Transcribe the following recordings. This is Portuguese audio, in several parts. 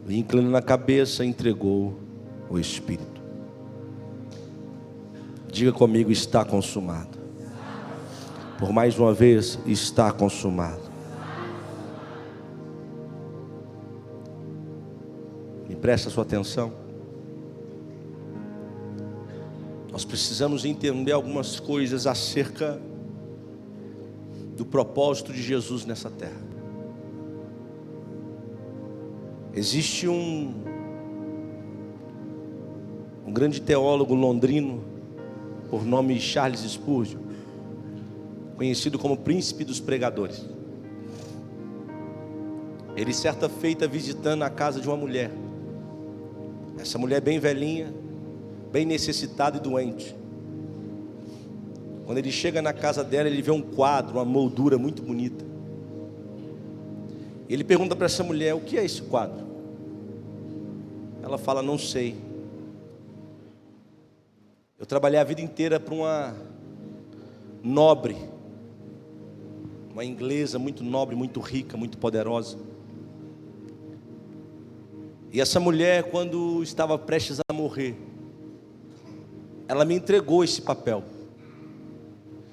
E inclinando a cabeça, entregou o Espírito. Diga comigo: está consumado. Por mais uma vez, está consumado. Me presta sua atenção. Nós precisamos entender algumas coisas acerca do propósito de Jesus nessa terra. Existe um grande teólogo londrino, por nome Charles Spurgeon, conhecido como príncipe dos pregadores. Ele, certa feita, visitando a casa de uma mulher, essa mulher bem velhinha, bem necessitada e doente. Quando ele chega na casa dela, ele vê um quadro, uma moldura muito bonita. Ele pergunta para essa mulher: o que é esse quadro? Ela fala: não sei. Eu trabalhei a vida inteira para uma nobre, uma inglesa muito nobre, muito rica, muito poderosa. E essa mulher, quando estava prestes a morrer, ela me entregou esse papel.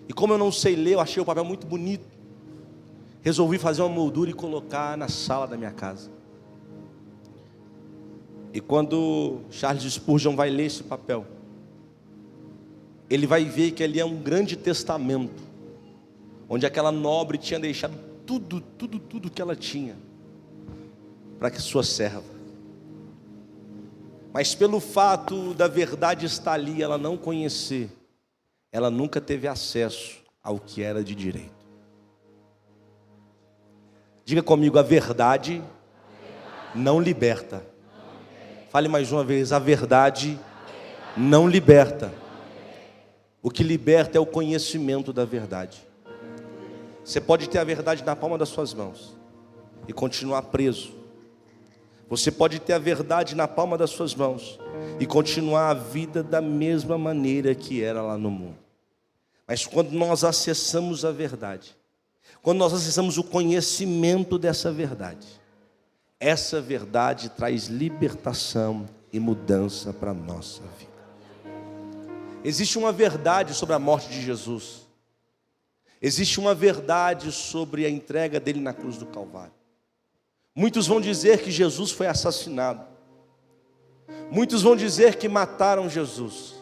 E como eu não sei ler, eu achei o papel muito bonito. Resolvi fazer uma moldura e colocar na sala da minha casa. E quando Charles Spurgeon vai ler esse papel, ele vai ver que ali é um grande testamento, onde aquela nobre tinha deixado tudo que ela tinha para que sua serva. Mas pelo fato da verdade estar ali, ela não conhecer, ela nunca teve acesso ao que era de direito. Diga comigo: a verdade não liberta. Fale mais uma vez: a verdade não liberta. O que liberta é o conhecimento da verdade. Você pode ter a verdade na palma das suas mãos e continuar preso. Você pode ter a verdade na palma das suas mãos e continuar a vida da mesma maneira que era lá no mundo. Mas quando nós acessamos a verdade, quando nós acessamos o conhecimento dessa verdade, essa verdade traz libertação e mudança para a nossa vida. Existe uma verdade sobre a morte de Jesus. Existe uma verdade sobre a entrega dele na cruz do Calvário. Muitos vão dizer que Jesus foi assassinado. Muitos vão dizer que mataram Jesus.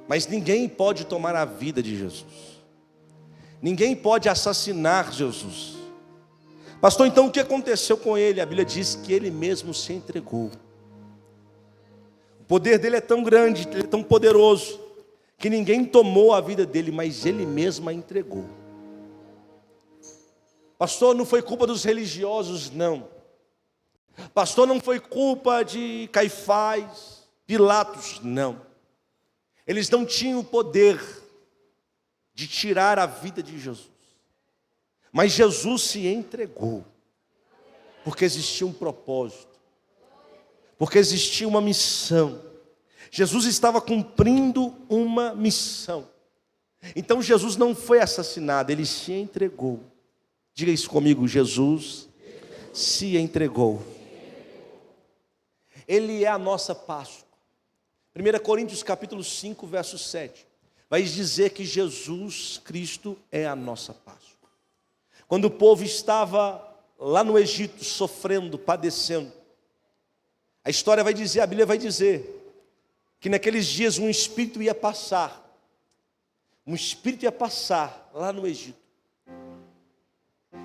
Mas ninguém pode tomar a vida de Jesus. Ninguém pode assassinar Jesus. Pastor, então o que aconteceu com ele? A Bíblia diz que ele mesmo se entregou. O poder dele é tão grande, ele é tão poderoso, que ninguém tomou a vida dele, mas ele mesmo a entregou. Pastor, não foi culpa dos religiosos, não. Pastor, não foi culpa de Caifás, Pilatos, não. Eles não tinham o poder de tirar a vida de Jesus. Mas Jesus se entregou, porque existia um propósito, porque existia uma missão. Jesus estava cumprindo uma missão. Então Jesus não foi assassinado, ele se entregou. Diga isso comigo: Jesus se entregou. Ele é a nossa Páscoa. 1 Coríntios capítulo 5, verso 7, vai dizer que Jesus Cristo é a nossa Páscoa. Quando o povo estava lá no Egito, sofrendo, padecendo, a história vai dizer, a Bíblia vai dizer, que naqueles dias um espírito ia passar lá no Egito.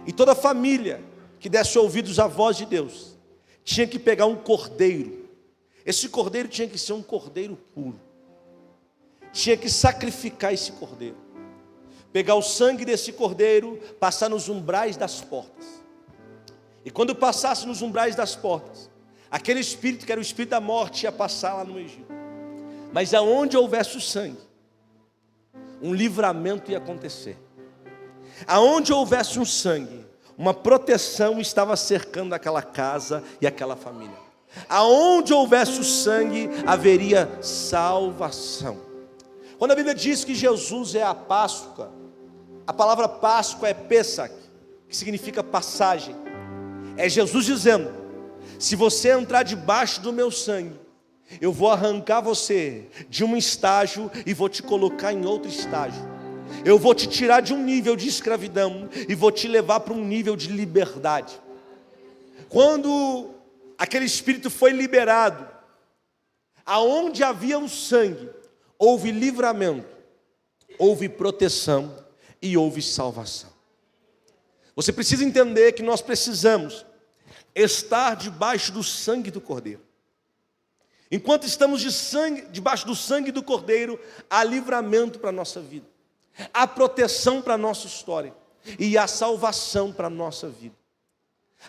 E toda família que desse ouvidos à voz de Deus, tinha que pegar um cordeiro. Esse cordeiro tinha que ser um cordeiro puro. Tinha que sacrificar esse cordeiro. Pegar o sangue desse cordeiro, passar nos umbrais das portas. E quando passasse nos umbrais das portas, aquele espírito que era o espírito da morte ia passar lá no Egito. Mas aonde houvesse o sangue, um livramento ia acontecer. Aonde houvesse um sangue, uma proteção estava cercando aquela casa e aquela família. Aonde houvesse o sangue, haveria salvação. Quando a Bíblia diz que Jesus é a Páscoa, a palavra Páscoa é Pessach, que significa passagem. É Jesus dizendo Se você entrar debaixo do meu sangue, eu vou arrancar você de um estágio e vou te colocar em outro estágio. Eu vou te tirar de um nível de escravidão e vou te levar para um nível de liberdade. Quando aquele espírito foi liberado, aonde havia o sangue, houve livramento, houve proteção e houve salvação. Você precisa entender que nós precisamos estar debaixo do sangue do Cordeiro. Enquanto estamos debaixo do sangue do Cordeiro, há livramento para a nossa vida, há proteção para a nossa história e há salvação para a nossa vida.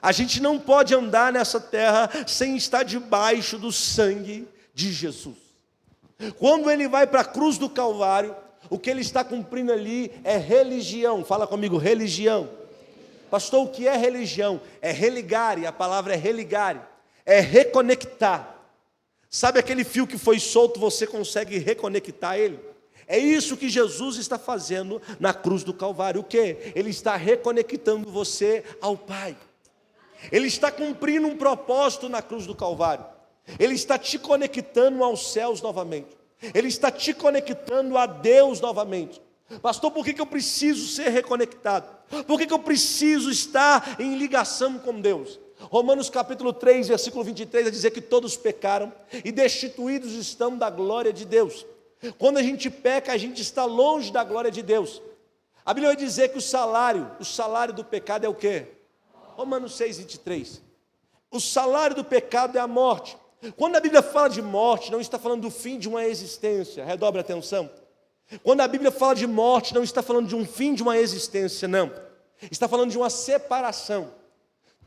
A gente não pode andar nessa terra sem estar debaixo do sangue de Jesus. Quando ele vai para a cruz do Calvário, o que ele está cumprindo ali é religião. Fala comigo, religião. Pastor, o que é religião? É religare, a palavra é religare, é reconectar. Sabe aquele fio que foi solto, você consegue reconectar ele? É isso que Jesus está fazendo na cruz do Calvário. O quê? Ele está reconectando você ao Pai. Ele está cumprindo um propósito na cruz do Calvário. Ele está te conectando aos céus novamente. Ele está te conectando a Deus novamente. Pastor, por que eu preciso ser reconectado? Por que eu preciso estar em ligação com Deus? Romanos capítulo 3, versículo 23, vai dizer que todos pecaram e destituídos estão da glória de Deus. Quando a gente peca, a gente está longe da glória de Deus. A Bíblia vai dizer que o salário do pecado é o quê? Romanos 6, 23. O salário do pecado é a morte. Quando a Bíblia fala de morte, não está falando do fim de uma existência. Redobre a atenção. Quando a Bíblia fala de morte, não está falando de um fim de uma existência, não. Está falando de uma separação.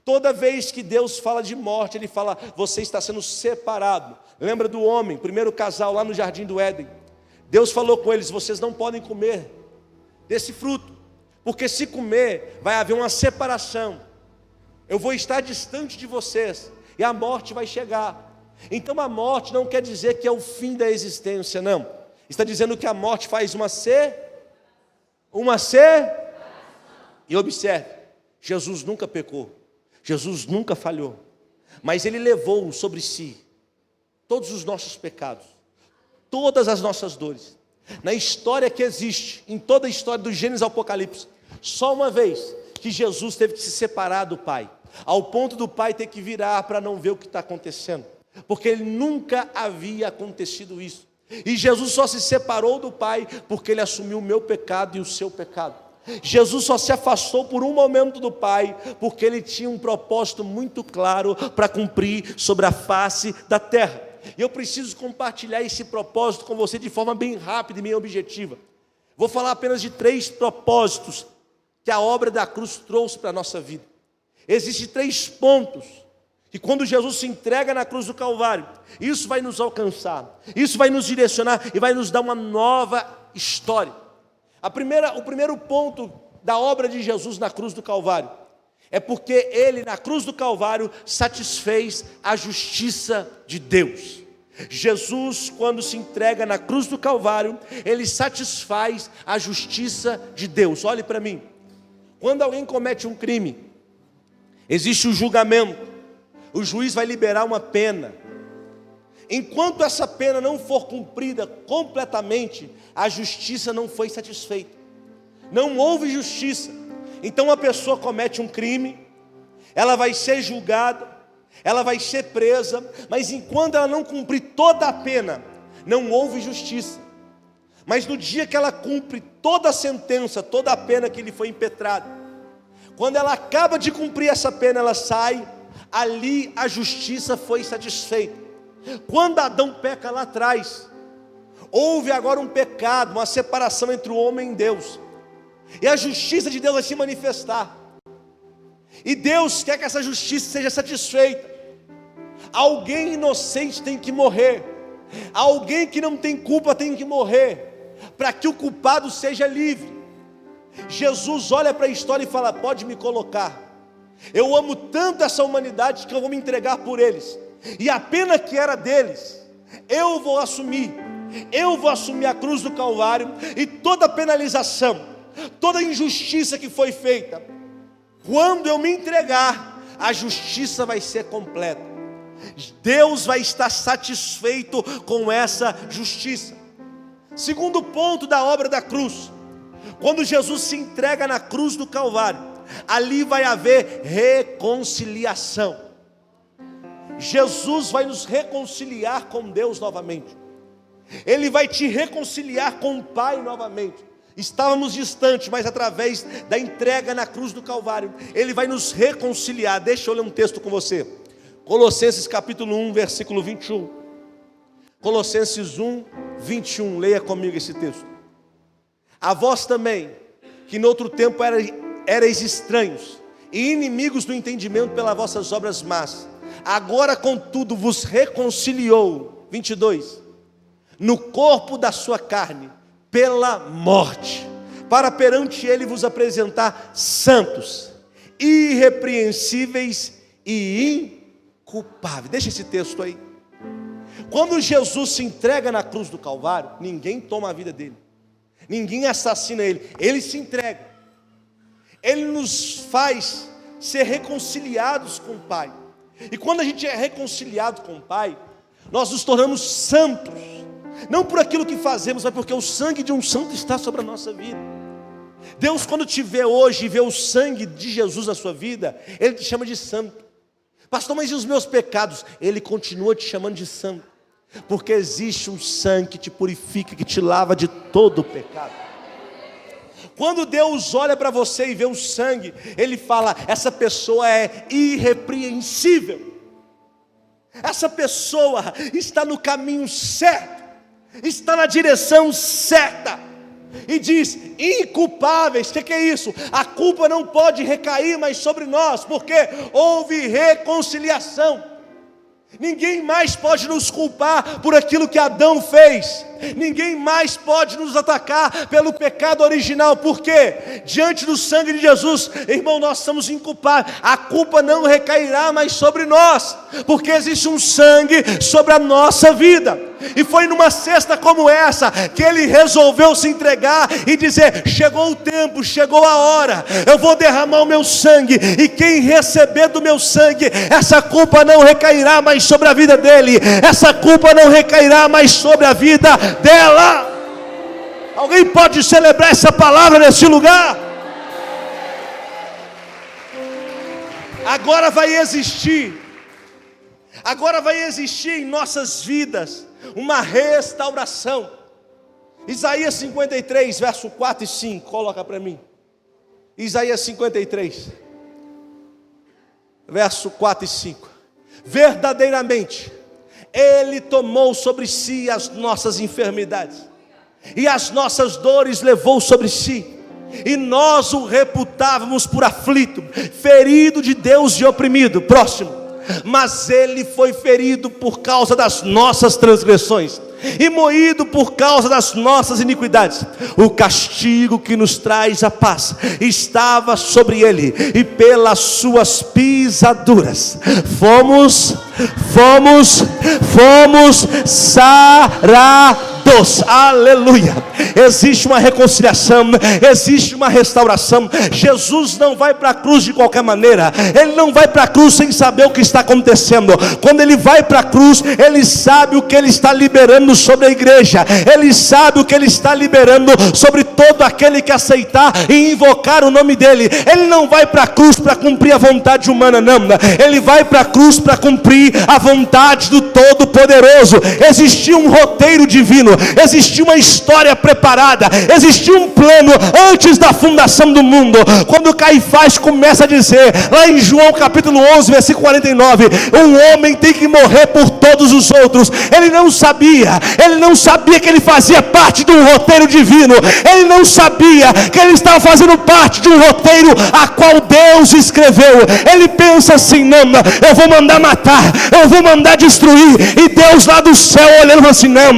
Toda vez que Deus fala de morte, Ele fala, você está sendo separado. Lembra do homem, primeiro casal lá no jardim do Éden. Deus falou com eles, vocês não podem comer desse fruto, porque se comer, vai haver uma separação. Eu vou estar distante de vocês, e a morte vai chegar. Então a morte não quer dizer que é o fim da existência, não. Está dizendo que a morte faz E observe, Jesus nunca pecou, Jesus nunca falhou, mas Ele levou sobre si todos os nossos pecados, todas as nossas dores. Na história que existe, em toda a história do Gênesis ao Apocalipse, só uma vez que Jesus teve que se separar do Pai, ao ponto do Pai ter que virar para não ver o que está acontecendo, porque Ele nunca havia acontecido isso. E Jesus só se separou do Pai porque Ele assumiu o meu pecado e o seu pecado. Jesus só se afastou por um momento do Pai porque Ele tinha um propósito muito claro para cumprir sobre a face da terra. E eu preciso compartilhar esse propósito com você de forma bem rápida e bem objetiva. Vou falar apenas de 3 propósitos que a obra da cruz trouxe para a nossa vida. Existem 3 pontos que quando Jesus se entrega na cruz do Calvário, isso vai nos alcançar, isso vai nos direcionar e vai nos dar uma nova história. O primeiro ponto da obra de Jesus na cruz do Calvário é porque Ele na cruz do Calvário satisfez a justiça de Deus. Jesus, quando se entrega na cruz do Calvário, Ele satisfaz a justiça de Deus. Olhe para mim, quando alguém comete um crime, existe o julgamento. O juiz vai liberar uma pena. Enquanto essa pena não for cumprida completamente, a justiça não foi satisfeita. Não houve justiça. Então a pessoa comete um crime, ela vai ser julgada, ela vai ser presa, mas enquanto ela não cumprir toda a pena, não houve justiça. Mas no dia que ela cumpre toda a sentença, toda a pena que lhe foi impetrada, quando ela acaba de cumprir essa pena, ela sai, ali a justiça foi satisfeita. Quando Adão peca lá atrás, houve agora um pecado, uma separação entre o homem e Deus, e a justiça de Deus vai se manifestar, e Deus quer que essa justiça seja satisfeita. Alguém inocente tem que morrer, alguém que não tem culpa tem que morrer, para que o culpado seja livre. Jesus olha para a história e fala, pode me colocar. Eu amo tanto essa humanidade que eu vou me entregar por eles. E a pena que era deles, eu vou assumir. Eu vou assumir a cruz do Calvário e toda a penalização, toda a injustiça que foi feita. Quando eu me entregar, a justiça vai ser completa. Deus vai estar satisfeito com essa justiça. Segundo ponto da obra da cruz: quando Jesus se entrega na cruz do Calvário, ali vai haver reconciliação. Jesus vai nos reconciliar com Deus novamente. Ele vai te reconciliar com o Pai novamente. Estávamos distantes, mas através da entrega na cruz do Calvário, Ele vai nos reconciliar. Deixa eu ler um texto com você. Colossenses capítulo 1, versículo 21. Colossenses 1, 21. Leia comigo esse texto. A vós também, que no outro tempo erais estranhos e inimigos do entendimento pelas vossas obras más, agora contudo vos reconciliou, 22, no corpo da sua carne, pela morte, para perante Ele vos apresentar santos, irrepreensíveis e inculpáveis. Deixa esse texto aí. Quando Jesus se entrega na cruz do Calvário, ninguém toma a vida dele, ninguém assassina ele, ele se entrega. Ele nos faz ser reconciliados com o Pai. E quando a gente é reconciliado com o Pai, nós nos tornamos santos, não por aquilo que fazemos, mas porque o sangue de um santo está sobre a nossa vida. Deus, quando te vê hoje e vê o sangue de Jesus na sua vida, Ele te chama de santo. Pastor, mas e os meus pecados? Ele continua te chamando de santo, porque existe um sangue que te purifica, que te lava de todo o pecado. Quando Deus olha para você e vê o sangue, Ele fala: essa pessoa é irrepreensível, essa pessoa está no caminho certo, está na direção certa. E diz: inculpáveis. O que é isso? A culpa não pode recair mais sobre nós, porque houve reconciliação. Ninguém mais pode nos culpar por aquilo que Adão fez. Ninguém mais pode nos atacar pelo pecado original. Por quê? Diante do sangue de Jesus, irmão, nós somos inculpáveis. A culpa não recairá mais sobre nós, porque existe um sangue sobre a nossa vida. E foi numa cesta como essa que Ele resolveu se entregar e dizer: chegou o tempo, chegou a hora, eu vou derramar o meu sangue, e quem receber do meu sangue, essa culpa não recairá mais sobre a vida dele, essa culpa não recairá mais sobre a vida dela. Alguém pode celebrar essa palavra nesse lugar? Agora vai existir em nossas vidas uma restauração. Isaías 53, verso 4 e 5, coloca para mim. Isaías 53, verso 4 e 5. Verdadeiramente Ele tomou sobre si as nossas enfermidades, e as nossas dores levou sobre si, e nós o reputávamos por aflito, ferido de Deus e oprimido. Próximo. Mas Ele foi ferido por causa das nossas transgressões, e moído por causa das nossas iniquidades. O castigo que nos traz a paz estava sobre Ele, e pelas suas pisaduras fomos sarados. Aleluia. Existe uma reconciliação, existe uma restauração. Jesus não vai para a cruz de qualquer maneira. Ele não vai para a cruz sem saber o que está acontecendo. Quando Ele vai para a cruz, Ele sabe o que Ele está liberando sobre a igreja. Ele sabe o que Ele está liberando sobre todo aquele que aceitar e invocar o nome dEle. Ele não vai para a cruz para cumprir a vontade humana, não. Ele vai para a cruz para cumprir a vontade do Todo-Poderoso. Existia um roteiro divino, existia uma história preparada, existia um plano antes da fundação do mundo. Quando Caifás começa a dizer, lá em João capítulo 11, versículo 49, um homem tem que morrer por todos os outros. Ele não sabia que ele fazia parte de um roteiro divino. Ele não sabia que ele estava fazendo parte de um roteiro a qual Deus escreveu. Ele pensa assim: não, eu vou mandar matar, eu vou mandar destruir. E Deus lá do céu olhando assim: não,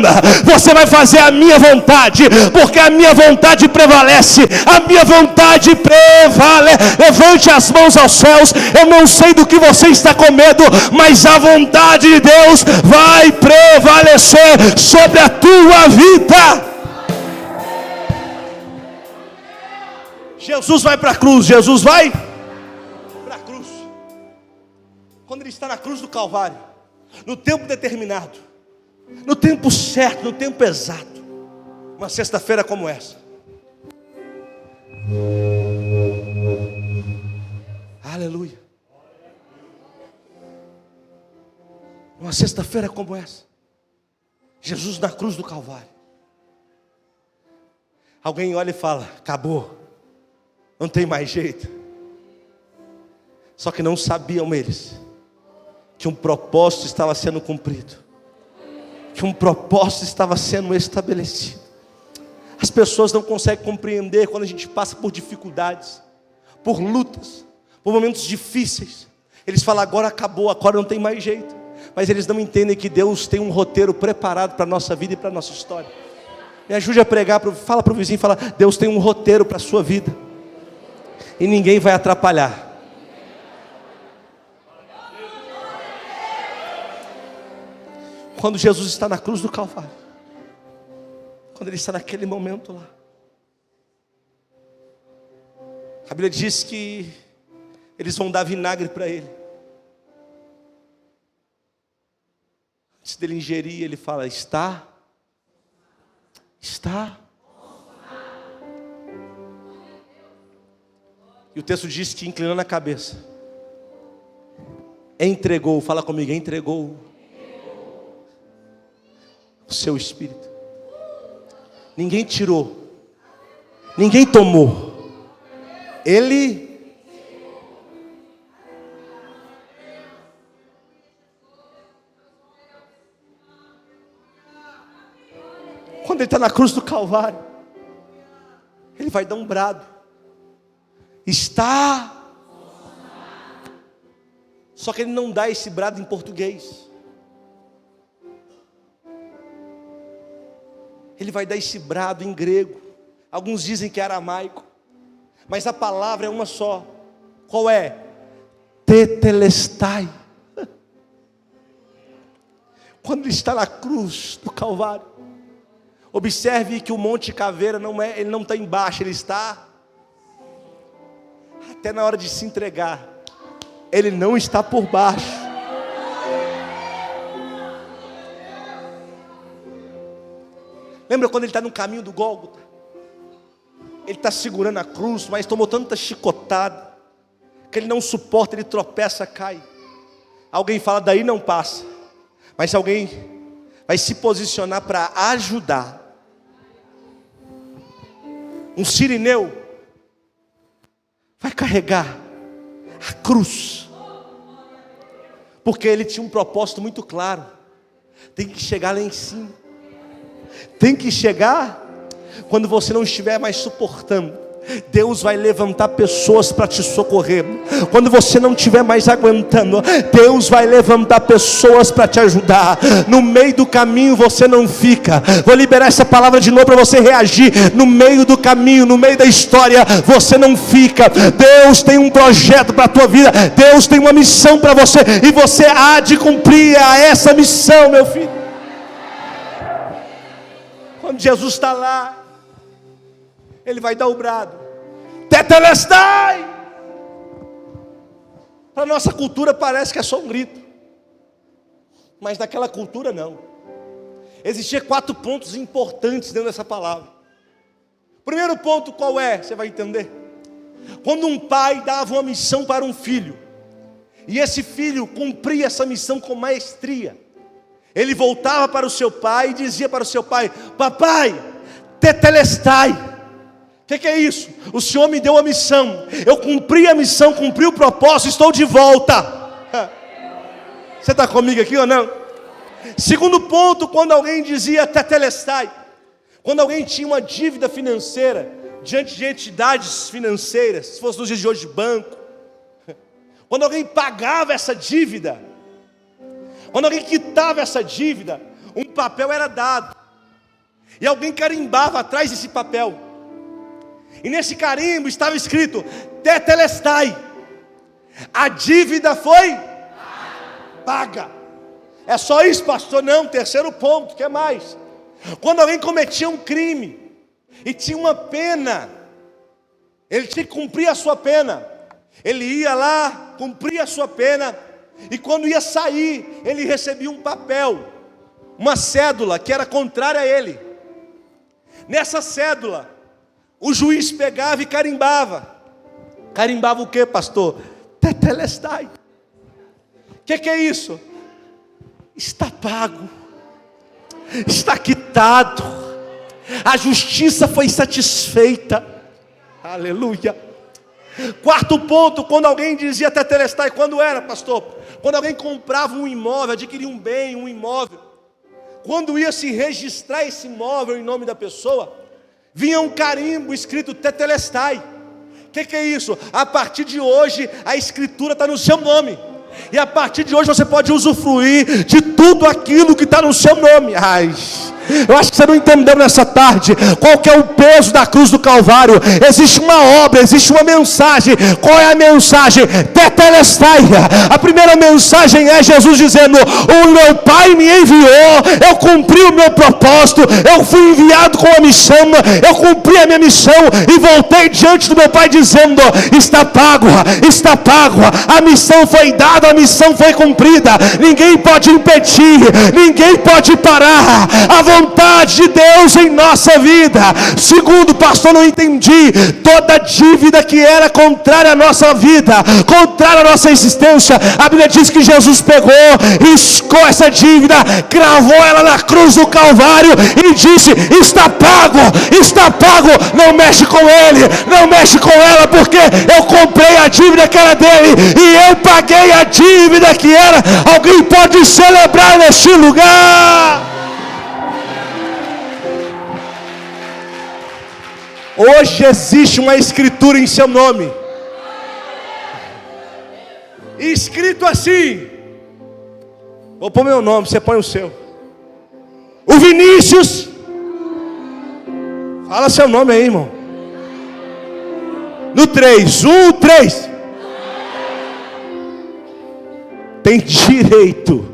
você vai fazer a minha vontade, porque a minha vontade prevalece, a minha vontade prevalece. Levante as mãos aos céus. Eu não sei do que você está com medo, mas a vontade de Deus vai prevalecer sobre a tua vida. Jesus vai para a cruz, Jesus vai para a cruz. Quando ele está na cruz do Calvário, no tempo determinado, no tempo certo, no tempo exato, uma sexta-feira como essa. Aleluia. Uma sexta-feira como essa, Jesus na cruz do Calvário. Alguém olha e fala: acabou, não tem mais jeito. Só que não sabiam eles que um propósito estava sendo cumprido, que um propósito estava sendo estabelecido. As pessoas não conseguem compreender quando a gente passa por dificuldades, por lutas, por momentos difíceis. Eles falam: agora acabou, agora não tem mais jeito. Mas eles não entendem que Deus tem um roteiro preparado para a nossa vida e para a nossa história. Me ajude a pregar, fala para o vizinho, fala: Deus tem um roteiro para a sua vida, e ninguém vai atrapalhar. Quando Jesus está na cruz do Calvário, quando Ele está naquele momento lá, a Bíblia diz que eles vão dar vinagre para Ele. Antes dele ingerir, Ele fala: está. E o texto diz que, inclinando a cabeça, entregou, fala comigo, entregou o seu espírito. Ninguém tirou, ninguém tomou, Ele quando Ele está na cruz do Calvário, Ele vai dar um brado: está. Só que Ele não dá esse brado em português, Ele vai dar esse brado em grego. Alguns dizem que é aramaico, mas a palavra é uma só. Qual é? Tetelestai. Quando Ele está na cruz do Calvário, observe que o Monte Caveira ele não está embaixo, Ele está até na hora de se entregar, Ele não está por baixo. Lembra quando Ele está no caminho do Gólgota? Ele está segurando a cruz, mas tomou tanta chicotada que ele não suporta, ele tropeça, cai. Alguém fala: daí não passa. Mas alguém vai se posicionar para ajudar. Um sirineu vai carregar a cruz, porque ele tinha um propósito muito claro: tem que chegar lá em cima, tem que chegar. Quando você não estiver mais suportando, Deus vai levantar pessoas para te socorrer. Quando você não estiver mais aguentando, Deus vai levantar pessoas para te ajudar. No meio do caminho você não fica. Vou liberar essa palavra de novo para você reagir. No meio do caminho, no meio da história, você não fica. Deus tem um projeto para a tua vida. Deus tem uma missão para você, e você há de cumprir essa missão, meu filho. Quando Jesus está lá, Ele vai dar o brado: Tetelestai. Para a nossa cultura parece que é só um grito, mas naquela cultura não. Existia 4 pontos importantes dentro dessa palavra. Primeiro ponto qual é? Você vai entender. Quando um pai dava uma missão para um filho, e esse filho cumpria essa missão com maestria, ele voltava para o seu pai e dizia para o seu pai: papai, Tetelestai. O que é isso? O Senhor me deu a missão, eu cumpri a missão, cumpri o propósito, estou de volta. Você está comigo aqui ou não? Segundo ponto, quando alguém dizia Tetelestai, quando alguém tinha uma dívida financeira diante de entidades financeiras, se fosse nos dias de hoje, banco, quando alguém pagava essa dívida, quando alguém quitava essa dívida, um papel era dado, e alguém carimbava atrás desse papel, e nesse carimbo estava escrito Tetelestai, a dívida foi paga. É só isso, pastor? Não, terceiro ponto, que é mais? Quando alguém cometia um crime e tinha uma pena, ele tinha que cumprir a sua pena, ele ia lá, cumpria a sua pena, E quando ia sair, ele recebia um papel, uma cédula que era contrária a ele. Nessa cédula, o juiz pegava e carimbava. Carimbava o que, pastor? Tetelestai. O que é isso? Está pago, está quitado, a justiça foi satisfeita. Aleluia. Quarto ponto, quando alguém dizia tetelestai, quando era, pastor? Quando alguém comprava um imóvel, adquiria um bem, um imóvel, quando ia se registrar esse imóvel em nome da pessoa, vinha um carimbo escrito tetelestai. O que é isso? A partir de hoje a escritura está no seu nome, e a partir de hoje você pode usufruir de tudo aquilo que está no seu nome. Ai, eu acho que você não entendeu nessa tarde qual que é o peso da cruz do Calvário. Existe uma obra, existe uma mensagem. Qual é a mensagem? Tetelestai. A primeira mensagem é Jesus dizendo: o meu Pai me enviou, eu cumpri o meu propósito, eu fui enviado com a missão, eu cumpri a minha missão e voltei diante do meu Pai dizendo: está pago, está pago, a missão foi dada, a missão foi cumprida, ninguém pode impedir, ninguém pode parar a vontade de Deus em nossa vida. Segundo, pastor, não entendi. Toda dívida que era contrária à nossa vida, contrária à nossa existência, a Bíblia diz que Jesus pegou, riscou essa dívida, cravou ela na cruz do Calvário e disse: está pago, está pago. Não mexe com ele, não mexe com ela, porque eu comprei a dívida que era dele e eu paguei a dívida que era. Alguém pode celebrar neste lugar? Hoje existe uma escritura em seu nome, escrito assim. Vou pôr meu nome, você põe o seu. O Vinícius, fala seu nome aí, irmão. No 3, 1, 3. Tem direito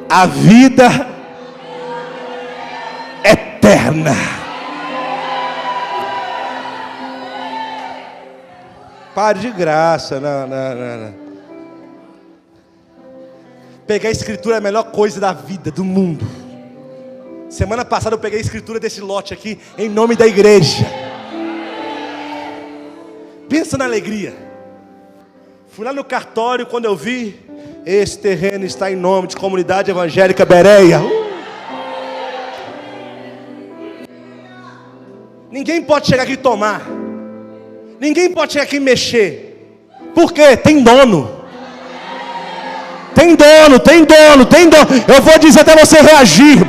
à vida eterna. Pare de graça. Não. Pegar a escritura é a melhor coisa da vida, do mundo. Semana passada eu peguei a escritura desse lote aqui, em nome da igreja. Pensa na alegria. Fui lá no cartório, quando eu vi: esse terreno está em nome de Comunidade Evangélica Bereia. Ninguém pode chegar aqui e tomar. Ninguém pode chegar aqui e mexer. Por quê? Tem dono. Tem dono, tem dono, tem dono. Eu vou dizer até você reagir: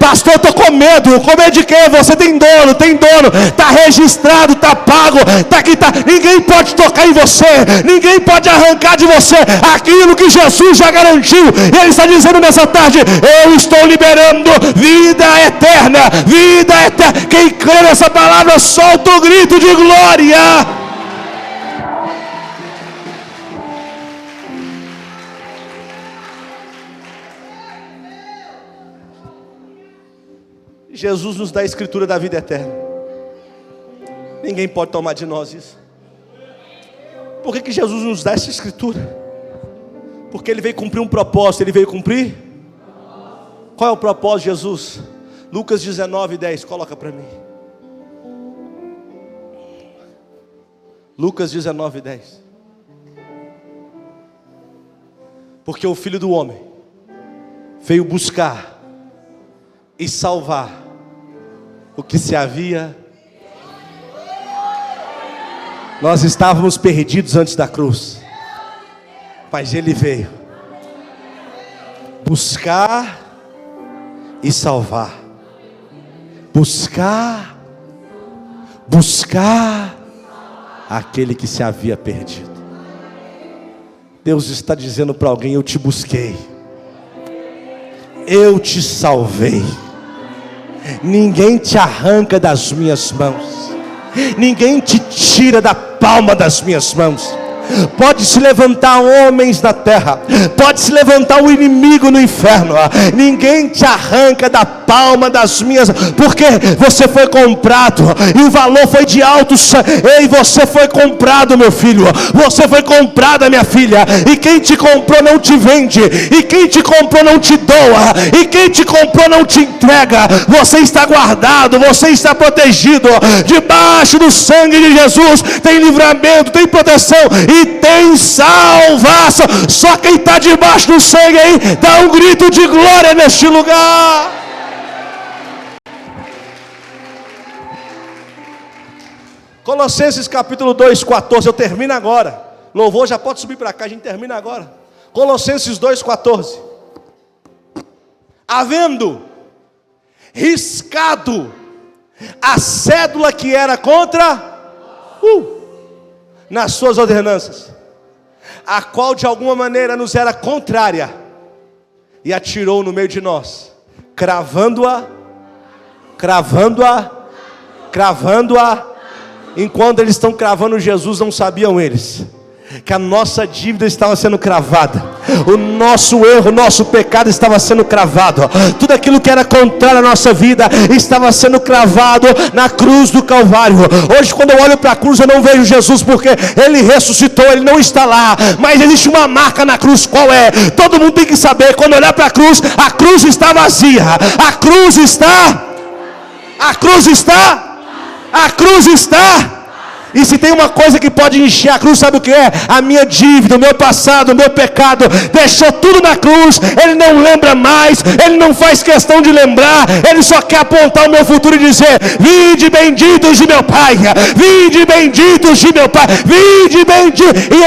pastor, eu estou com medo. Com medo de quê? Você tem dono, tem dono. Está registrado, está pago, está aqui, tá. Ninguém pode tocar em você, ninguém pode arrancar de você aquilo que Jesus já garantiu. E Ele está dizendo nessa tarde: eu estou liberando vida eterna, vida eterna. Quem crê nessa palavra, solta o grito de glória. Jesus nos dá a escritura da vida eterna. Ninguém pode tomar de nós isso. Por que Jesus nos dá essa escritura? Porque Ele veio cumprir um propósito. Ele veio cumprir? Qual é o propósito de Jesus? Lucas 19:10, coloca para mim. Lucas 19:10. Porque o Filho do Homem veio buscar e salvar o que se havia. Nós estávamos perdidos antes da cruz, mas Ele veio buscar e salvar. Buscar aquele que se havia perdido. Deus está dizendo para alguém: eu te busquei, eu te salvei. Ninguém te arranca das minhas mãos, ninguém te tira da palma das minhas mãos. pode se levantar homens na terra, pode se levantar o inimigo no inferno, ninguém te arranca da palma das minhas, porque você foi comprado, e o valor foi de alto. Ei, você foi comprado, meu filho, você foi comprada, minha filha, e quem te comprou não te vende, e quem te comprou não te doa, e quem te comprou não te entrega. Você está guardado, você está protegido, debaixo do sangue de Jesus tem livramento, tem proteção e tem salvação. Só quem está debaixo do sangue aí, dá um grito de glória neste lugar. Colossenses capítulo 2:14, eu termino agora. Louvor já pode subir para cá, a gente termina agora. Colossenses 2:14. Havendo riscado a cédula que era contra nas suas ordenanças, a qual de alguma maneira nos era contrária, e atirou no meio de nós, cravando-a. Enquanto eles estão cravando Jesus, não sabiam eles que a nossa dívida estava sendo cravada, o nosso erro, o nosso pecado estava sendo cravado, tudo aquilo que era contrário à nossa vida estava sendo cravado na cruz do Calvário. Hoje, quando eu olho para a cruz, eu não vejo Jesus, porque Ele ressuscitou, Ele não está lá, mas existe uma marca na cruz. Qual é? Todo mundo tem que saber. Quando olhar para a cruz está vazia, a cruz está. E se tem uma coisa que pode encher a cruz, sabe o que é? A minha dívida, o meu passado, o meu pecado. Deixou tudo na cruz. Ele não lembra mais, Ele não faz questão de lembrar. Ele só quer apontar o meu futuro e dizer: vinde benditos de meu Pai, vinde benditos de meu Pai, vinde benditos. E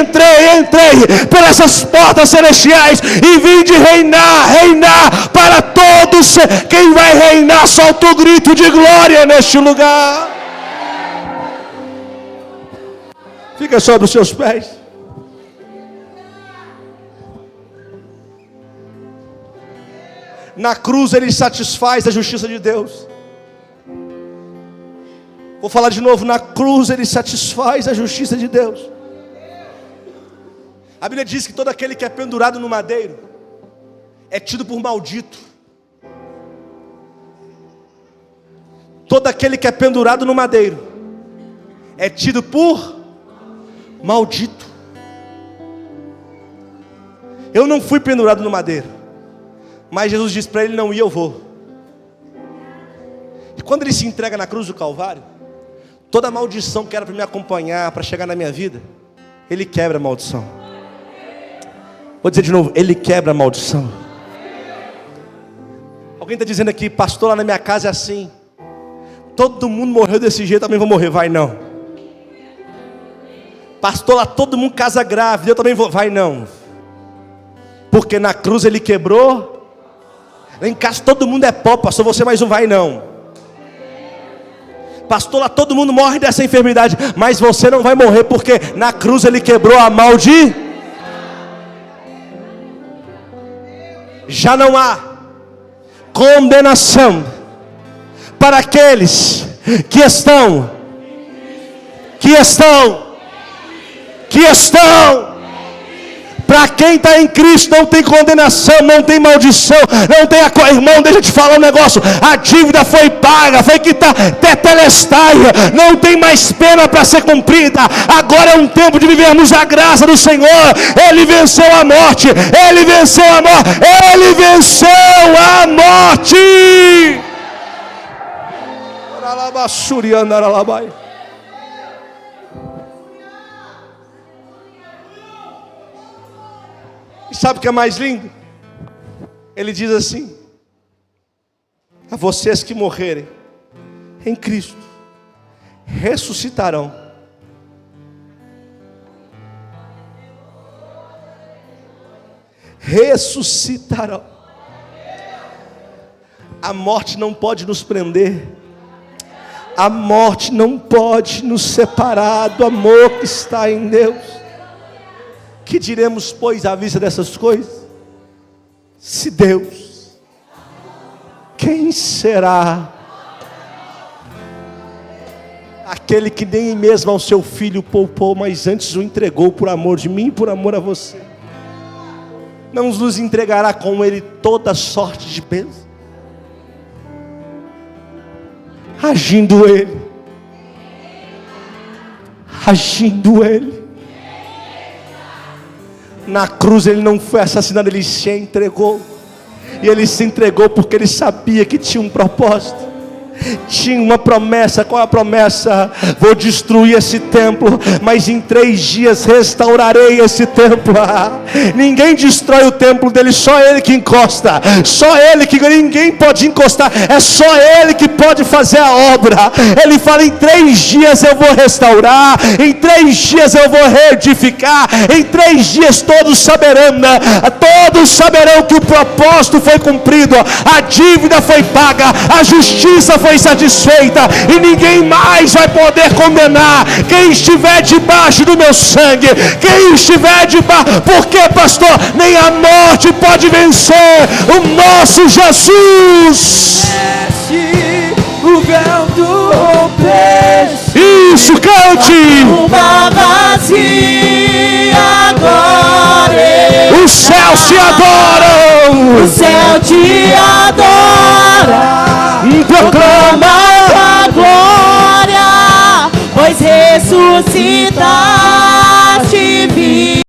entrei por essas portas celestiais, e vinde reinar para todos. Quem vai reinar, solta o grito de glória neste lugar. Fica sobre os seus pés. Na cruz Ele satisfaz a justiça de Deus. Vou falar de novo. Na cruz Ele satisfaz a justiça de Deus. A Bíblia diz que todo aquele que é pendurado no madeiro é tido por maldito. Todo aquele que é pendurado no madeiro é tido por maldito. Eu não fui pendurado no madeiro, mas Jesus disse para ele não ir, eu vou. E quando Ele se entrega na cruz do Calvário, toda maldição que era para me acompanhar, para chegar na minha vida, Ele quebra a maldição. Vou dizer de novo: Ele quebra a maldição. Alguém está dizendo aqui: pastor, lá na minha casa é assim, todo mundo morreu desse jeito, eu também vou morrer. Vai não. Pastor, lá todo mundo casa grávida, eu também vou. Vai não. Porque na cruz Ele quebrou. Lá em casa todo mundo é pobre, pastor, você mais um. Vai não. Pastor, lá todo mundo morre dessa enfermidade, mas você não vai morrer, porque na cruz Ele quebrou a maldição. Já não há condenação para aqueles que estão para quem está em Cristo. Não tem condenação, não tem maldição, não tem irmão, deixa eu te falar um negócio: a dívida foi paga, foi quitada, tetelestai, não tem mais pena para ser cumprida. Agora é um tempo de vivermos a graça do Senhor. Ele venceu a morte, Ele venceu a morte, Ele venceu a morte. Sabe o que é mais lindo? Ele diz assim: a vocês que morrerem em Cristo ressuscitarão. Ressuscitarão. A morte não pode nos prender. A morte não pode nos separar do amor que está em Deus. Que diremos, pois, à vista dessas coisas? Se Deus, quem será Aquele que nem mesmo ao seu filho poupou, mas antes o entregou por amor de mim e por amor a você, não nos entregará com ele toda sorte de bênção? Agindo ele, na cruz ele não foi assassinado, ele se entregou. E ele se entregou porque ele sabia que tinha um propósito, tinha uma promessa. Qual a promessa? Vou destruir esse templo, mas em 3 dias restaurarei esse templo. Ninguém destrói o templo dele, só ele que encosta, só ele que, ninguém pode encostar, é só ele que pode fazer a obra. Ele fala: em 3 dias eu vou restaurar, em 3 dias eu vou reedificar, em 3 dias todos saberão que o propósito foi cumprido, a dívida foi paga, a justiça foi satisfeita, e ninguém mais vai poder condenar quem estiver debaixo do meu sangue, quem estiver debaixo. Porque, pastor, nem a morte pode vencer o nosso Jesus. Desce o véu do rompeste. Isso, cante. Uma vazia glória. Os céus te adoram. O céu te adora. Proclama a glória, pois ressuscitaste, vida.